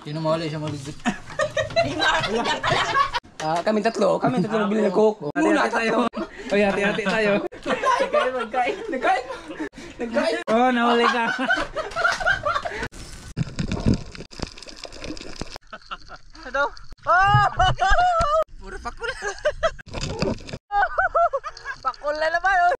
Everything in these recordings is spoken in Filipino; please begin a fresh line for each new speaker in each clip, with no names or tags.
Sino mawala siya maligit?
Kami tatlo bili ng coke. Muna tayo.
Oy, hati-hati tayo.
Nagkain.
Oh, nahuli ka.
Ano? Oh! Puro pakul. Pakul na naman. Oh.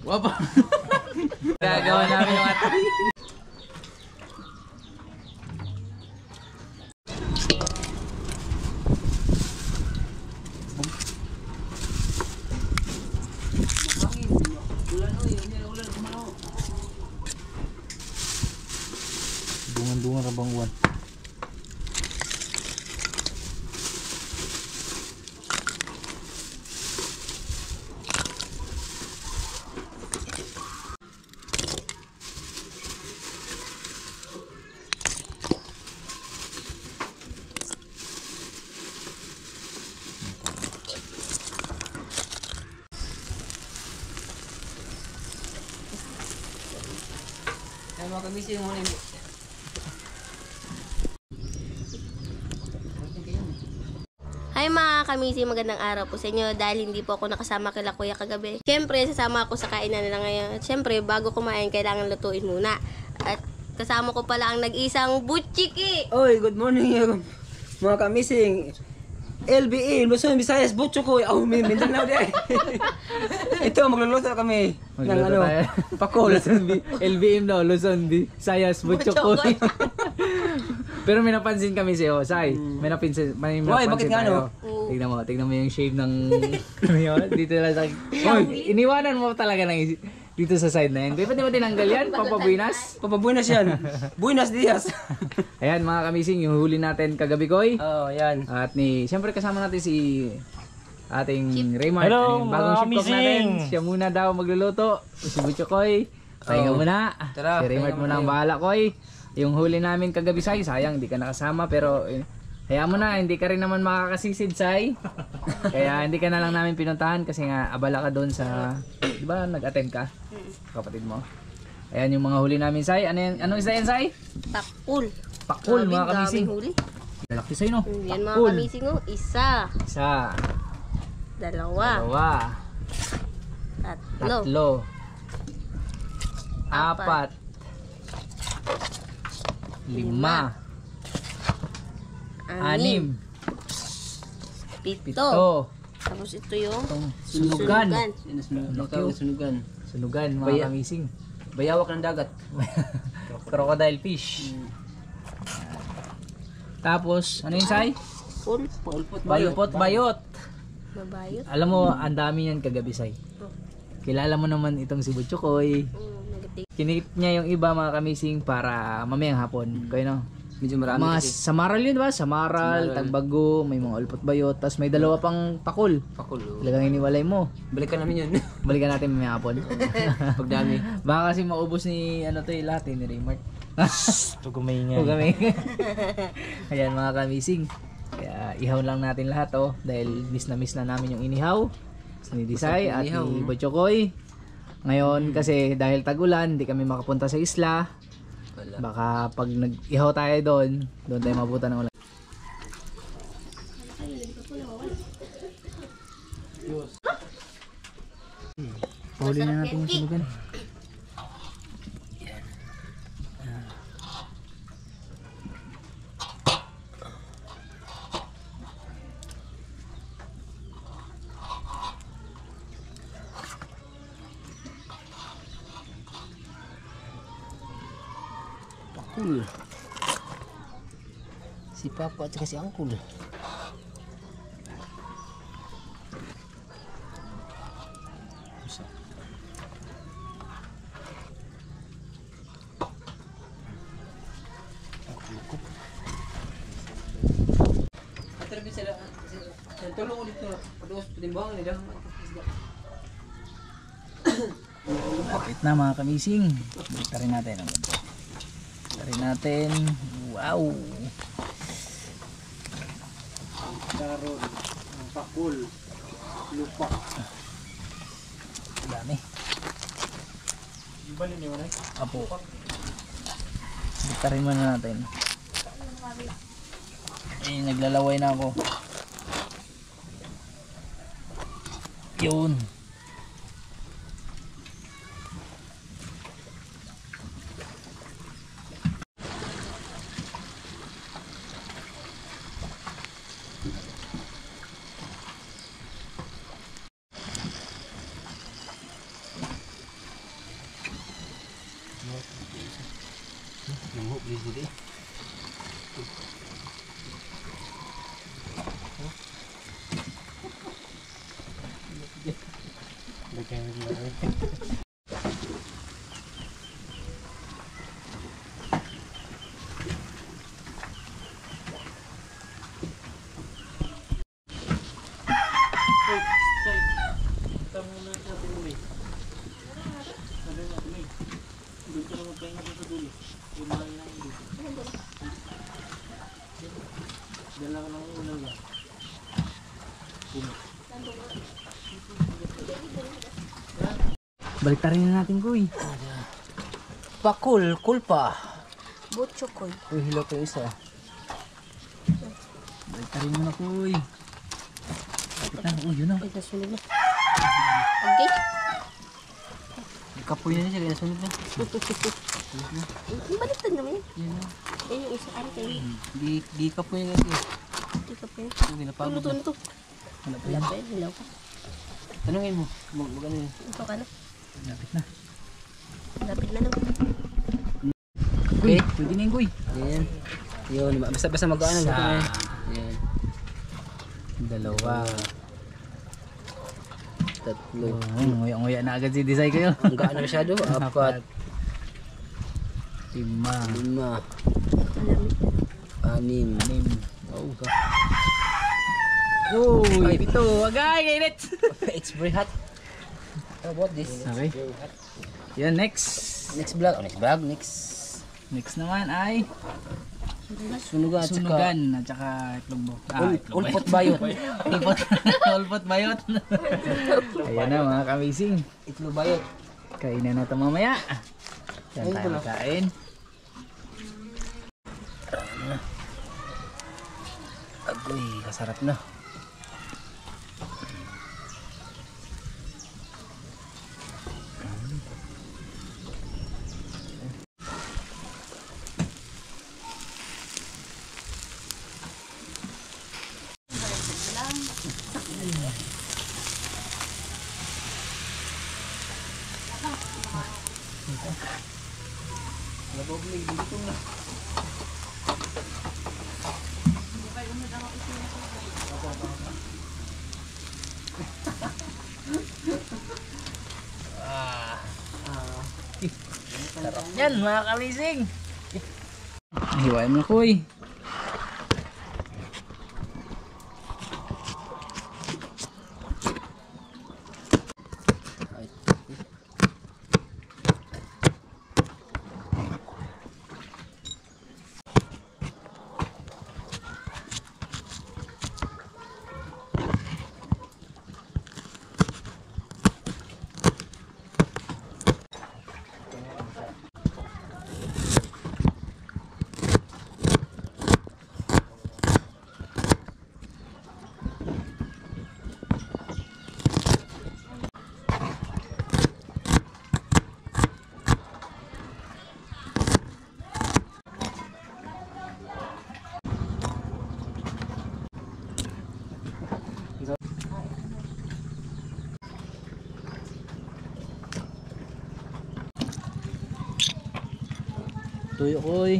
Wapa. Gagawa namin yung atay. Bungan-bungan ka bang uwan?
Ay, mga kamising muna yung...
Hi mga kamisi, magandang araw po sa inyo dahil hindi po ako nakasama kila kuya kagabi. Siyempre, sasama ako sa kainan nila ngayon. Siyempre, bago kumain, kailangan lutuin muna. At kasama ko pala ang nag-isang butchiki.
Oy, good morning mga kamising. LBE, Luzon, Visayas, Butcho ko. Oh, Mindanao di ay. Ito, magluluto kami. Ng ano, pakol.
LBM daw, Luzon, Visayas, Butchokoy. Pero may napansin kami si Osay. May napansin
Bakit nga
tayo. Tignan mo yung shave ng dito lang sa. Oy, iniwanan mo talaga ng dito sa side na yan. Pwede mo tinanggal yan? Papabuinas?
Papabuinas yan. Buenos dias.
Ayan mga kamising, yung huli natin kagabi koy.
Oh, yan.
At siyempre kasama natin si ating Raymart.
Hello,
Yung bagong
mga
ship cook natin.
kamising.
Siya muna daw magluluto. Si Butchokoy. Tayo muna.
Tara,
Si Raymart
tayo
muna ang
muna.
bahala koy. Yung huli namin kagabi say, sayang di ka nakasama pero kaya mo na, hindi ka rin naman makakasisid say. Kaya hindi ka na lang namin pinuntahan kasi nga abala ka doon sa, di ba nag-attend ka? Kapatid mo. Ayan yung mga huli namin say. Anong isda yan say?
Pakul.
Pakul mga kamising.
Daming huli.
Lalaki say no?
Yan mga
Pakul.
kamising oh. Isa.
Isa.
Dalawa.
Dalawa.
Tatlo.
Tatlo. Apat. Lima. Anim.
Pito.
Pito.
Tapos ito yung
Sunugan.
Sunugan.
Sunugan mga kamising.
Bayawak ng dagat.
Crocodile fish. Tapos, ano yun say?
pulpot.
Pulpot bayot.
Mabayot.
Alam mo, ang dami yan kagabi say. Kilala mo naman itong si Butchokoy.
Negative.
Kinikip niya yung iba mga kamising para mamayang hapon. Kaya no?
Medyo marami
Mga
kasi.
Samaral yun ba? Samaral, Tagbago, may mga ulpot bayot. Tapos may dalawa pang pakul.
Pakul.
Talagang iniwalay mo.
Balikan namin yun.
Balikan natin mamayang hapon.
Pagdami.
Baka kasi maubos ni lahat ni Raymart.
Ito
O kami. Ayan mga kamising. Kaya ihaw lang natin lahat dahil miss na namin yung inihaw. Ni Disay at ni Butchokoy. Ngayon kasi dahil tag-ulan, hindi kami makapunta sa isla. Baka pag nag-ihaw tayo doon tayo mabuta ng ulan. Pahuli na natin yung sunugan.
Cool. Si Papa at si Uncle. Tulong ulit to. Patuos patimbang nila.
Wait na mga kamising. Tarin natin ang ganda. Tarin natin. Wow.
Karon pakul. Lupa.
Dami. Apo. Bitarin muna natin. Eh, naglalaway na ako. Yun. Baliktarin na natin, Kuy. Pakul, kulpa.
Butchokoy.
Uy, hilo ko isa. Baliktarin mo na, Kuy. Lapit na. Uy, yun na.
Ay, nasunod na. Okay.
Kapoy na niya, kaya nasunod na.
Baliktad naman yun.
Yan na.
Yan yung isa ante.
Di kapoy na niya.
Hindi ka pa yun.
Hindi napagod
Luto
na.
na to.
Wala pa
Wala
yan.
pa yun. Hilaw pa.
Tanungin mo. Mag-ano yun.
Ito ka na.
Lapit na.
Lapit na naman.
Kuy, pwede na yun, Kuy.
Yan. Yun. Basta mag-ano.
Isa.
Yan.
Dalawa.
Tatlo.
Nguya-nguya na agad si Desai kayo.
Ang gaan na masyado. 4,
5.
5, 6.
6.
Oh,
Uy,
Ay.
7. Agay, kainit.
it's very hot. How about this?
Okay. Yan, next.
Next vlog. Next.
Next naman ay
Sunugan.
sunugan at saka itlog bo.
Ulpot bayot.
Ulpot bayot. Ayan na mga kamising.
Itlog bayot.
Kainan na ito mamaya. Yan
Ayun
tayo
pala.
magkain.
Agoy, kasarap na.
Yan mga kamising. Hiwain mo Kuy. Tuyo Kuy.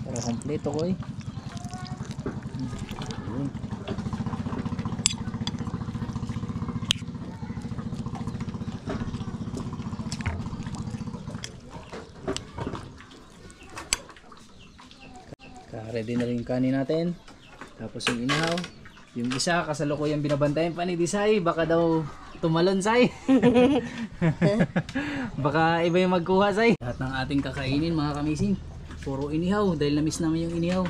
Para kompleto Kuy. Ready na rin yung kanin natin. Tapos yung inihaw. Yung isa kasalukuyang binabantayan pa ni Desai. Baka daw tumalon Sai. Baka iba yung magkuha Sai. Lahat ng ating kakainin mga kamising. Puro inihaw dahil na-miss namin yung inihaw.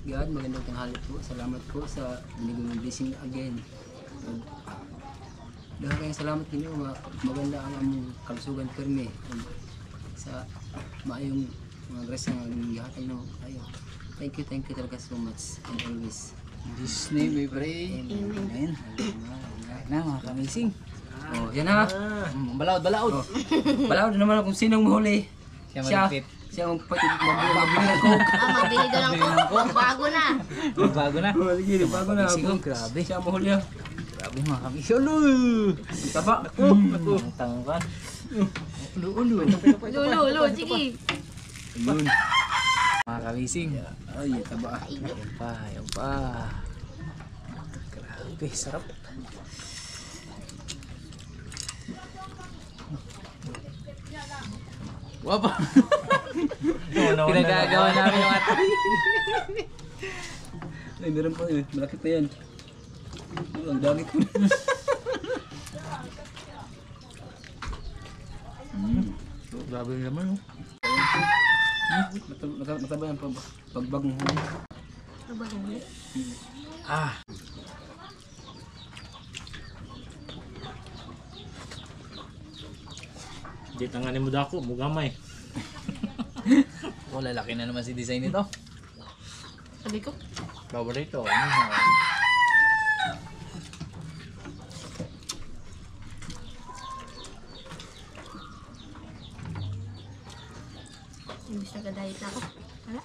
God, magandang tanghali po. Salamat po sa binigong blessing again. Dahil kayong salamat ninyo, maganda ang among kalusugan perme. Sa maayong mga grasya nga gihatan no kayo. Thank you talaga so much and always.
In this name we pray. Amen. Ayan na mga kamising.
Oh, yan ha.
Balaod.
Balaod na naman kung sinong mahuli.
Siya malapit.
Siya ang magbili ng coke.
Mabili doon ang coke. Bago na.
Bago na.
Sige, bago na.
Kamising, grabe.
Siya ang mahuli ha.
Grabe mga kamising. Ulu!
Taba.
Ang tangkan. Ulu.
Lulo, sige.
Ayun. Mga kamising.
Ay, taba.
Ayan pa. Grabe, sarap. Wapa. Pinagagawa namin yung ato.
Ay, meron pa yun. Malaki pa yan. Ang dami ko.
Grabe naman.
Mataba yan pagbagong huli.
Ah.
Di tanganin mo dako, mugamay.
Oh, lalaki na naman si design nito.
Sabi ko.
Favorito.
Imbis na diet na ako. Wala.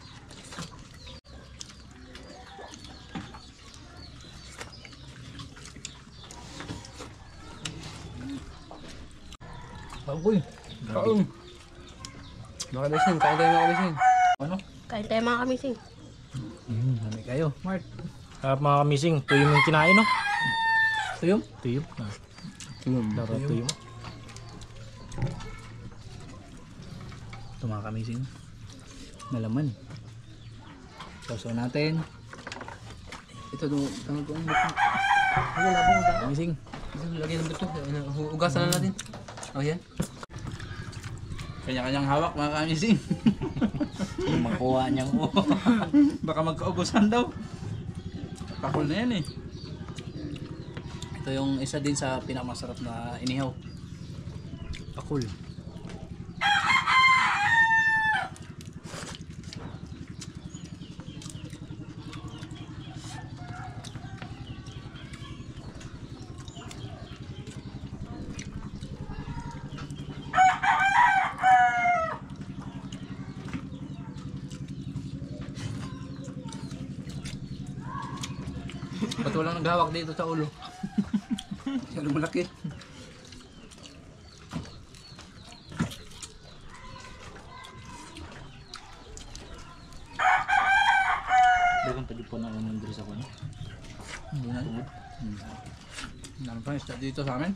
Bagoy.
Kaon. Mga kamising, kain tayo mga kamising.
Ano?
Kain tayo mga kamising.
Dami kayo. Mark.
Mga kamising, tuyom yung kinain, no?
Tuyom?
Tuyom. Laro tuyom.
Ito mga kamising. Nalaman. Sausaw natin.
Ito, tanong ko.
Kamising.
Lagyan ng dito. Hugasan na natin. Oh, yan.
Kanya-kanyang hawak mga kamising.
Makuha niyang
Baka magkaubusan daw. Pakul na yan eh. Ito yung isa din sa pinakamasarap na inihaw. Pakul. Ba't walang naghawak dito sa ulo?
Masyado malaki.
Dagan pa di po na ang nandri sa kanya.
Hindi na. Dami pa isda dito sa amin.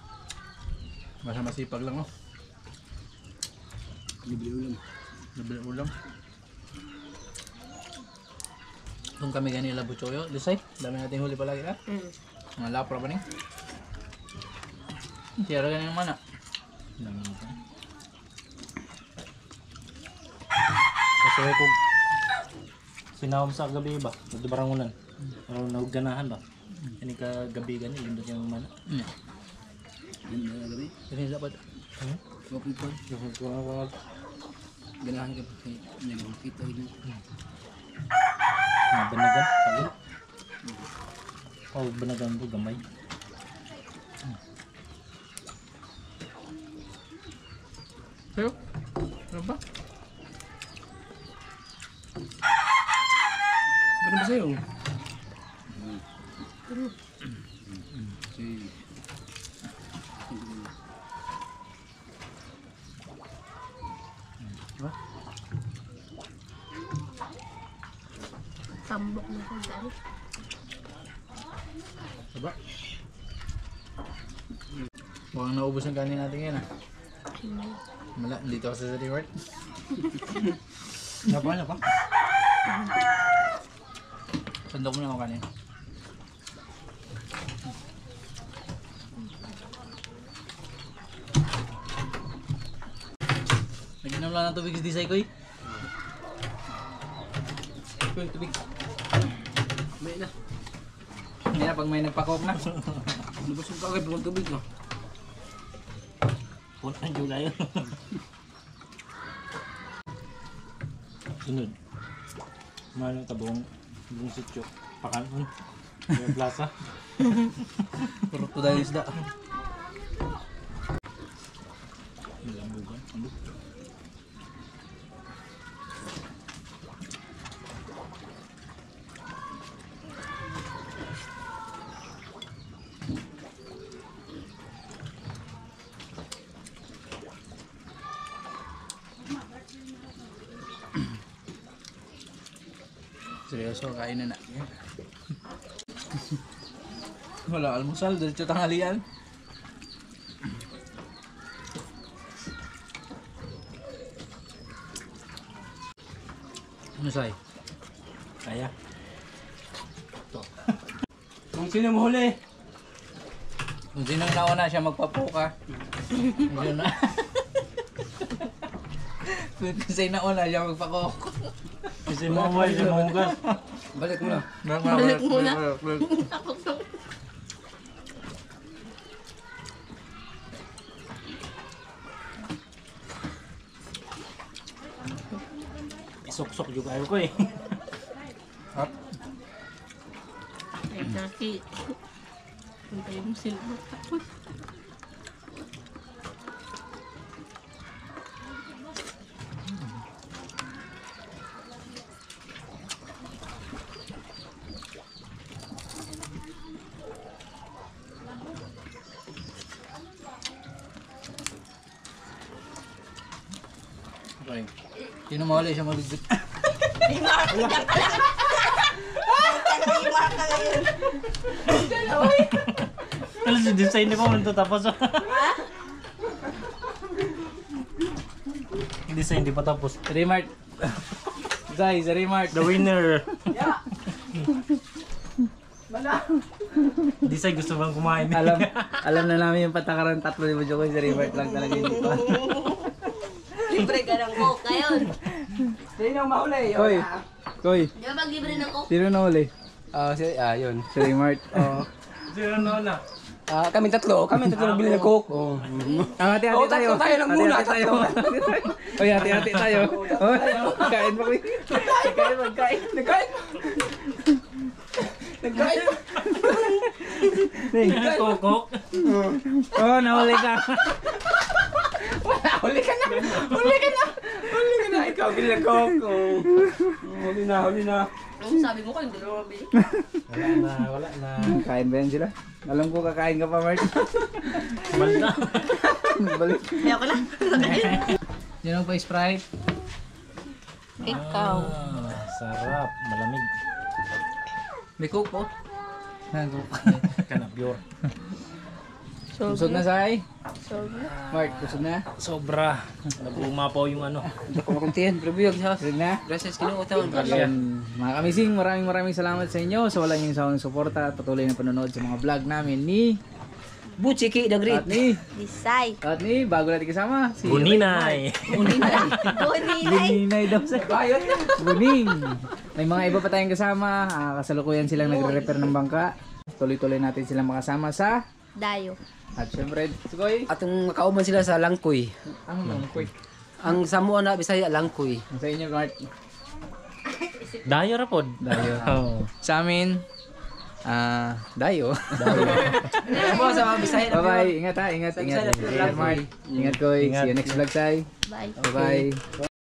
Basta masipag lang oh.
Libre ulam.
Libre ulam. Kung kami ganila buchoyo, Lisay, dami natin huli palagi ha. Mga lapra pa rin. Tiyara ganyan yung mana.
Kasi kung sinawam sa gabi ba, nagdabarangunan. Pero naganahan ba? Ini ka gabi gani, lindot yung mana.
Yan na gabi.
Kasi dapat.
Wapo ito. Ganahan ka pa kayo. Nagmakita ko dito.
Banagan, sabi. Oh, banagan to gamay.
Pero, ano ba?
Ano ba sa'yo?
Tambok na ko dahil.
Diba? Mukhang naubos ang kanin natin ngayon ah. Mala, dito ako sa reward.
Napala pa?
Sandok mo na ako kanin. Naginom lang ng tubig si Disay ko eh.
Kuy, tubig. May na.
Hindi na pag may nagpakok na.
Nabusog ka agad ng tubig no.
Punta juga yun. Sunod. Mahal ng tabong buong sityo. Pakanon. May plaza.
Puro to dahil isda.
Lambugan. Ano?
Seryoso, kain na na. Wala almusal, diretso tanghalian. Ano say?
Kaya.
Kung sino mo huli?
Kung sinong nauna siya magpapuka. Yun na. Kung sino nauna siya magpakok.
Kasi maway siya mahugas.
Balik mo na.
Balik muna.
Isok-sok juga ayaw ko eh.
Ay, sakit. Hintay mo sila matapos.
Okay. Sino mahuli siya maligit?
Alam si design ni pa mo tapos. Design di pa tapos.
Remart. Guys, Remart.
The winner. Design gusto bang kumain?
Alam na namin yung patakaran tatlo ni Bojo ko sa Remart lang talaga hindi pa.
Libre ka ng coke ngayon.
Sino ang mahuli?
Koy. Koy.
Di ba pag libre ng coke?
Sino nahuli?
Yun.
Si Remart.
Sino na?
Kami tatlo nagbili ng coke. Oh.
Ang hati-hati tayo.
Tatlo tayo lang muna.
Hati-hati tayo. Oy, hati-hati tayo. Oh, kain pa kami. Magkain.
Nagkain. Nagkain.
Kokok.
Oh, nahuli ka.
Huli ka na. Ikaw bili ng coke. Oh. Huli na.
Ang sabi mo ko, hindi na mabili.
Wala na.
Kain ba yan sila? Alam ko kakain ka pa, Mark.
Balik na.
Balik.
Ayoko na.
Yan ang pa Sprite.
Ikaw.
Sarap. Malamig.
May coke po.
Kana pure.
Kusog na, Sai.
So,
Mark, kusog na.
Sobra. Nag-umapaw yung ano.
Hindi ko makuntihan. Prabiyog sa house.
Kusog na.
Gracias, kinuutaw.
Ayan, mga kamising, maraming salamat sa inyo sa walang yung sawang suporta at patuloy na panonood sa mga vlog namin ni
Butchiki the Great.
at ni bago natin kasama si
Buninay.
Buninay daw sa
Bayot na.
Buning. May mga iba pa tayong kasama, kasalukuyan silang nagre-repair ng bangka. Tuloy-tuloy natin silang makasama sa
Dayo.
at syempre, Sugoy.
At yung makauman sila sa Langkoy.
Ang quick.
Ang Samoa na Bisaya Langkoy.
Sa inyo, Mart.
Dayo rapod.
Dayo.
Oh.
Sa amin, Dayo.
Ano mo sa mga Bisaya na
Bye-bye. Ingat ha, ingat.
Sa Bisaya na pure
Ingat, Mart. Ingat, Koy.
Ingat.
See you next vlog, Sai.
Bye.
Bye-bye.